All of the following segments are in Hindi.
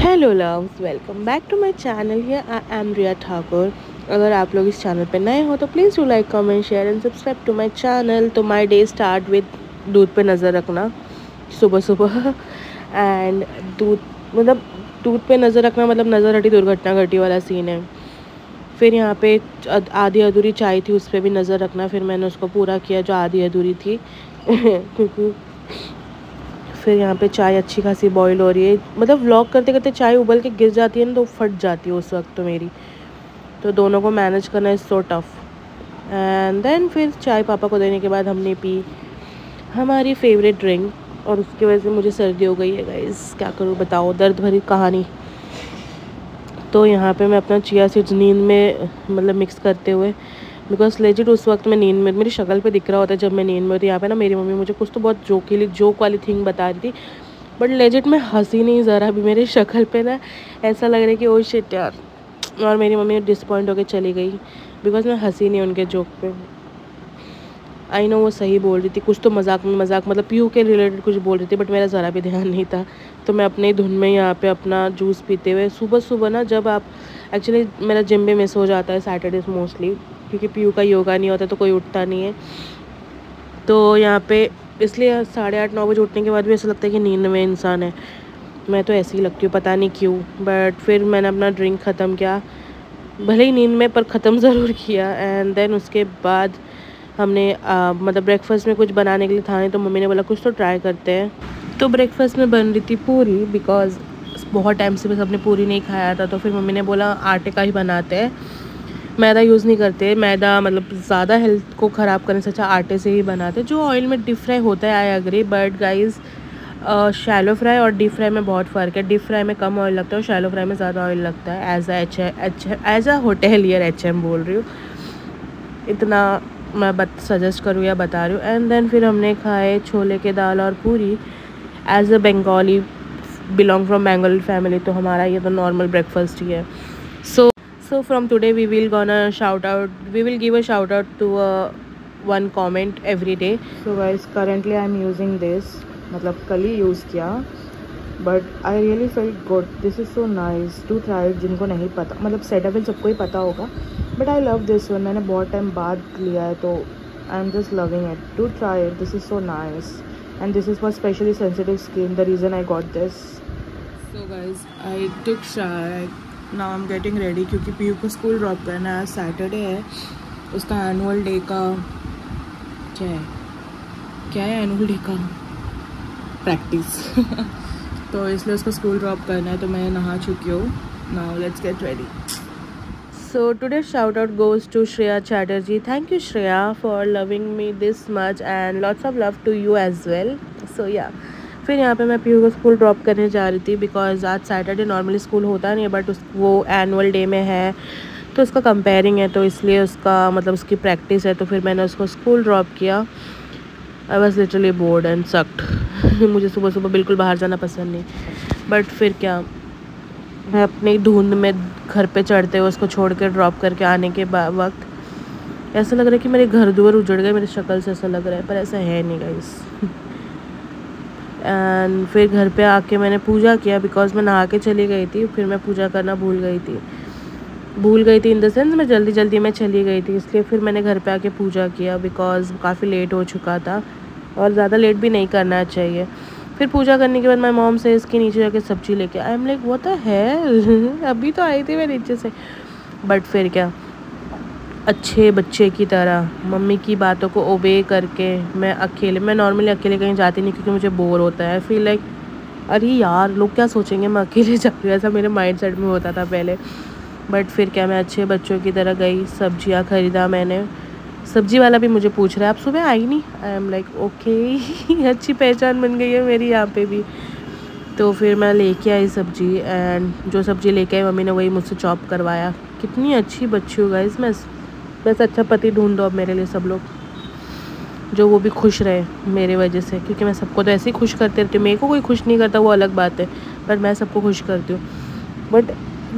Hello loves, welcome back to my channel. Here I am Riya Thakur. अगर आप लोग इस चैनल पे नए हो तो please do like, comment, share and subscribe to my channel. तो माय डे स्टार्ट विद दूध पे नज़र रखना सुबह सुबह एंड दूध मतलब दूध पे नज़र रखना मतलब नज़र हटी दुर्घटना घटी वाला सीन है। फिर यहाँ पे आधी अधूरी चाय थी, उस पर भी नज़र रखना। फिर मैंने उसको पूरा किया जो आधी अधूरी थी क्योंकि फिर यहाँ पे चाय अच्छी खासी बॉईल हो रही है। मतलब व्लॉग करते करते चाय उबल के गिर जाती है ना तो फट जाती है उस वक्त तो मेरी। तो दोनों को मैनेज करना is so tough. And then फिर चाय पापा को देने के बाद हमने पी हमारी फेवरेट ड्रिंक, और उसकी वजह से मुझे सर्दी हो गई है गाइस। क्या करूँ बताओ, दर्द भरी कहानी। तो यहाँ पे मैं अपना चिया सीड्स नींद में मतलब मिक्स करते हुए, बिकॉज लेजिट उस वक्त मैं नींद में, मेरी शक्ल पे दिख रहा होता है जब मैं नींद में होती। यहाँ पे ना मेरी मम्मी मुझे कुछ तो बहुत जोक वाली थिंग बता रही थी, बट लेजिट मैं हंसी नहीं ज़रा भी। मेरी शक्ल पे ना ऐसा लग रहा है कि ओ शिट यार। और मेरी मम्मी डिसपॉइंट होकर चली गई बिकॉज मैं हंसी नहीं उनके जोक पे। आई नो वो सही बोल रही थी, कुछ तो मजाक मतलब पीयू के रिलेटेड कुछ बोल रही थी, बट मेरा ज़रा भी ध्यान नहीं था। तो मैं अपने ही धुन में यहाँ पे अपना जूस पीते हुए सुबह सुबह ना, जब आप एक्चुअली मेरा जिम भी मिस हो जाता है सैटरडेज मोस्टली, क्योंकि पीयू का योगा नहीं होता तो कोई उठता नहीं है। तो यहाँ पे इसलिए 8:30-9 बजे उठने के बाद भी ऐसा लगता है कि नींद में इंसान है। मैं तो ऐसी ही लगती हूँ, पता नहीं क्यों। बट फिर मैंने अपना ड्रिंक ख़त्म किया, भले ही नींद में, पर ख़त्म ज़रूर किया। एंड देन उसके बाद हमने मतलब ब्रेकफास्ट में कुछ बनाने के लिए था नहीं, तो मम्मी ने बोला कुछ तो ट्राई करते हैं। तो ब्रेकफास्ट में बन रही थी पूरी, बिकॉज बहुत टाइम से बस अपने पूरी नहीं खाया था। तो फिर मम्मी ने बोला आटे का ही बनाते हैं, मैदा यूज़ नहीं करते। मैदा मतलब ज़्यादा हेल्थ को ख़राब करने से अच्छा आटे से ही बनाते, जो ऑयल में डीप फ्राई होता है। I agree, but guys shallow fry और डीप फ्राई में बहुत फ़र्क है। डीप फ्राई में कम ऑयल लगता है और शैलो फ्राई में ज़्यादा ऑयल लगता है। एज अ होटेलियर HM बोल रही हूँ, इतना मैं सजेस्ट करूँ या बता रही हूँ। एंड देन फिर हमने खाए छोले के दाल और पूरी। As a Bengali, belong from Bengali family, तो हमारा ये तो नॉर्मल ब्रेकफास्ट ही है। So from today we will give a shout out to one comment every day. So guys, currently I am using this, मतलब कल ही यूज़ किया, but I really felt good. This is so nice. Do try it जिनको नहीं पता, मतलब सेटाफिल सबको ही पता होगा, but I love this one. मैंने बहुत टाइम बाद लिया है तो I am just loving it. Do try it. This is so nice. And this is for specially sensitive skin. The reason I got this. So guys, I took shower. Now I'm getting ready क्योंकि पीयू को स्कूल ड्रॉप करना है। सैटरडे है, उसका एनुअल डे का क्या है एनुअल डे का प्रैक्टिस तो इसलिए उसको स्कूल ड्रॉप करना है। तो मैं नहा चुकी हूँ। Now let's get ready. So today shout out goes to Shreya Chatterjee. Thank you Shreya for loving me this much and lots of love to you as well. So या फिर यहाँ पे मैं पीयू को स्कूल ड्रॉप करने जा रही थी, बिकॉज आज सैटरडे नॉर्मली स्कूल होता नहीं है, बट वो एनुअल डे में है तो उसका कंपेयरिंग है, तो इसलिए उसका मतलब उसकी प्रैक्टिस है। तो फिर मैंने उसको स्कूल ड्रॉप किया। I was literally board and sucked मुझे सुबह सुबह बिल्कुल बाहर जाना पसंद नहीं, बट फिर क्या, मैं अपनी धुंध में घर पे चढ़ते हुए उसको छोड़ कर ड्रॉप करके आने के वक्त ऐसा लग रहा है कि मेरे घर दुआर उजड़ गए। मेरी शक्ल से ऐसा लग रहा है, पर ऐसा है नहीं गाइस। एंड फिर घर पे आके मैंने पूजा किया, बिकॉज मैं नहा के चली गई थी। फिर मैं पूजा करना भूल गई थी इन द सेंस मैं जल्दी में चली गई थी, इसलिए फिर मैंने घर पे आके पूजा किया, बिकॉज काफ़ी लेट हो चुका था और ज़्यादा लेट भी नहीं करना चाहिए। फिर पूजा करने के बाद माय मॉम से इसके नीचे जाके सब्जी लेके I am like what the hell अभी तो आई थी मैं नीचे से। बट फिर क्या, अच्छे बच्चे की तरह मम्मी की बातों को ओबे करके मैं नॉर्मली अकेले कहीं जाती नहीं, क्योंकि मुझे बोर होता है। फील लाइक अरे यार लोग क्या सोचेंगे मैं अकेले जा रही हूँ, ऐसा मेरे माइंड सेट में होता था पहले। बट फिर क्या, मैं अच्छे बच्चों की तरह गई, सब्जियाँ ख़रीदा मैंने। सब्जी वाला भी मुझे पूछ रहा है आप सुबह आई नहीं। आई एम लाइक ओके अच्छी पहचान बन गई है मेरी यहाँ पे भी। तो फिर मैं लेके आई सब्जी, एंड जो सब्जी लेके आई मम्मी ने वही मुझसे चॉप करवाया। कितनी अच्छी बच्ची हूँ गाइस मैं। बस अच्छा पति ढूंढ दो अब मेरे लिए सब लोग, जो वो भी खुश रहे मेरे वजह से, क्योंकि मैं सबको तो ऐसे ही खुश करते रहती हूँ। मेरे को कोई खुश नहीं करता वो अलग बात है, पर मैं सबको खुश करती हूँ। But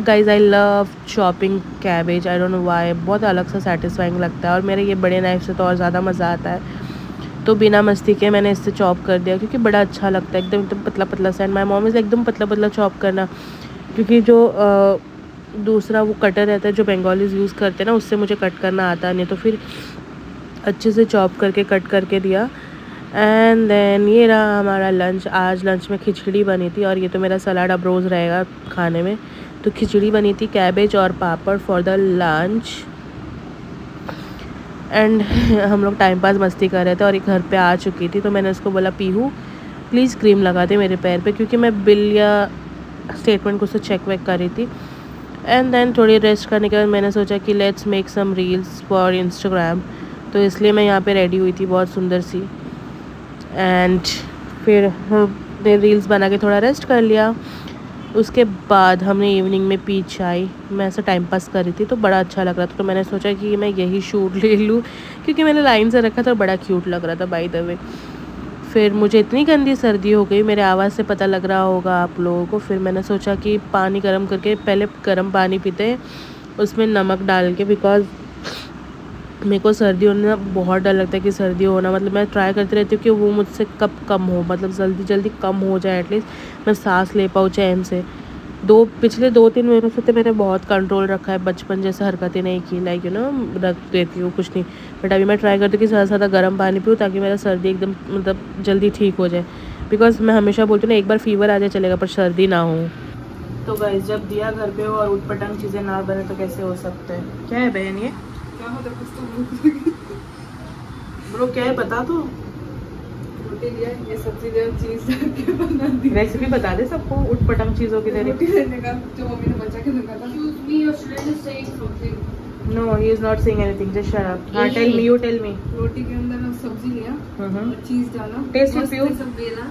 guys I love chopping cabbage, I don't know why, बहुत अलग सा सेटिस्फाइंग लगता है। और मेरे ये बड़े नाइफ से तो और ज़्यादा मज़ा आता है। तो बिना मस्ती के मैंने इससे चॉप कर दिया, क्योंकि बड़ा अच्छा लगता है एकदम पतला सा। एंड माई मॉम इज़ एकदम पतला चॉप करना। क्योंकि जो दूसरा वो कटर रहता है जो बंगालीज यूज़ करते हैं ना, उससे मुझे कट करना आता नहीं, तो फिर अच्छे से चॉप करके कट करके दिया। एंड देन ये रहा हमारा लंच। आज लंच में खिचड़ी बनी थी, और ये तो मेरा सलाद अब रोज़ रहेगा खाने में। तो खिचड़ी बनी थी, कैबेज और पापड़ फॉर द लंच। एंड हम लोग टाइम पास मस्ती कर रहे थे, और एक घर पे आ चुकी थी, तो मैंने उसको बोला पीहू प्लीज़ क्रीम लगा दे मेरे पैर पे, क्योंकि मैं बिल या स्टेटमेंट को उससे चेक वेक कर रही थी। एंड देन थोड़ी रेस्ट करने के बाद मैंने सोचा कि let's make some reels for Instagram, तो इसलिए मैं यहाँ पे रेडी हुई थी बहुत सुंदर सी। एंड फिर हमने रील्स बना के थोड़ा रेस्ट कर लिया। उसके बाद हमने इवनिंग में पी चाय। मैं ऐसा टाइम पास कर रही थी तो बड़ा अच्छा लग रहा था, तो मैंने सोचा कि मैं यही शूट ले लूँ, क्योंकि मैंने लाइन से रखा था, बड़ा क्यूट लग रहा था बाय द वे। फिर मुझे इतनी गंदी सर्दी हो गई, मेरे आवाज़ से पता लग रहा होगा आप लोगों को। फिर मैंने सोचा कि पानी गर्म करके, पहले गर्म पानी पीते हैं उसमें नमक डाल के, बिकॉज़ मेरे को सर्दी होने में बहुत डर लगता है कि सर्दी होना, मतलब मैं ट्राई करती रहती हूँ कि वो मुझसे कब कम हो, मतलब जल्दी जल्दी कम हो जाए, एटलीस्ट मैं सांस ले पाऊँ चैन से। पिछले 2-3 महीनों से तो मैंने बहुत कंट्रोल रखा है, बचपन जैसे हरकतें नहीं की, लाइक रख देती हूँ कुछ नहीं। बट अभी मैं ट्राई करती हूँ कि ज़्यादा से ज़्यादा गर्म पानी पीऊँ, ताकि मेरा सर्दी एकदम मतलब जल्दी ठीक हो जाए। बिकॉज मैं हमेशा बोलती हूँ ना, एक बार फीवर आ जाए चलेगा, पर सर्दी ना हो। तो गाइस, जब दिया घर पे हो और उटपटांग चीज़ें ना बने तो कैसे हो सकता है। क्या है बहन ये? क्या मतलब कुछ तो ब्रो, क्या है बता तो। रोटी लिया, ये सब्जी लिया, चीज के बना दी। रेसिपी बता दे सबको उटपटांग चीजों की। रोटी लेने का जो मम्मी ने बचा के रखा था। Excuse me, your student is saying something. No, he is not saying anything. Just shut up. हाँ, tell me, you tell me. रोटी के अंदर सब्जी लिया, चीज डाला, टेस्ट इट प्यू सब बेला,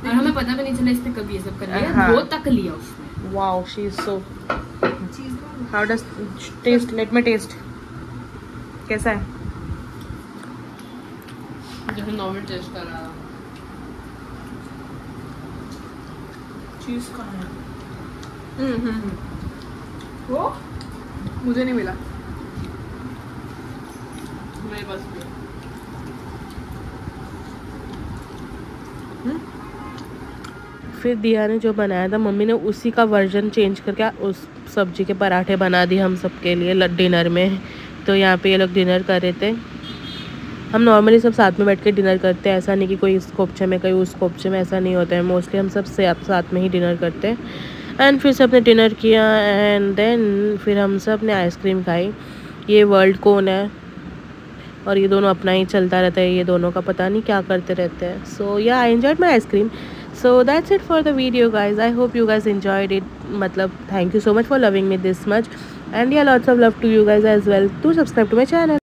और हमें पता भी नहीं चला इसने कभी ये सब कर लिया। वो तक लिया उसने। Wow, she is so. How does taste? Let me taste. कैसा है? जैसे नॉर्मल टेस्ट कर रहा। चीज कहाँ है? वो मुझे नहीं मिला, मेरे पास भी। फिर दिया ने जो बनाया था, मम्मी ने उसी का वर्जन चेंज करके उस सब्जी के पराठे बना दिए हम सब के लिए डिनर में। तो यहाँ पे ये लोग डिनर कर रहे थे। हम नॉर्मली सब साथ में बैठ के डिनर करते हैं, ऐसा नहीं कि कोई इस कोपचे में कोई उस कोपचे में, ऐसा नहीं होता है। मोस्टली हम सब साथ में ही डिनर करते हैं। एंड फिर सब ने डिनर किया, एंड देन फिर हम सब ने आइसक्रीम खाई। ये वर्ल्ड कोन है, और ये दोनों अपना ही चलता रहता है, ये दोनों का पता नहीं क्या करते रहते हैं। सो या I enjoyed my ice cream. So that's it for the video guys. I hope you guys enjoyed it. Matlab, thank you so much for loving me this much, and yeah, lots of love to you guys as well. Do subscribe to my channel.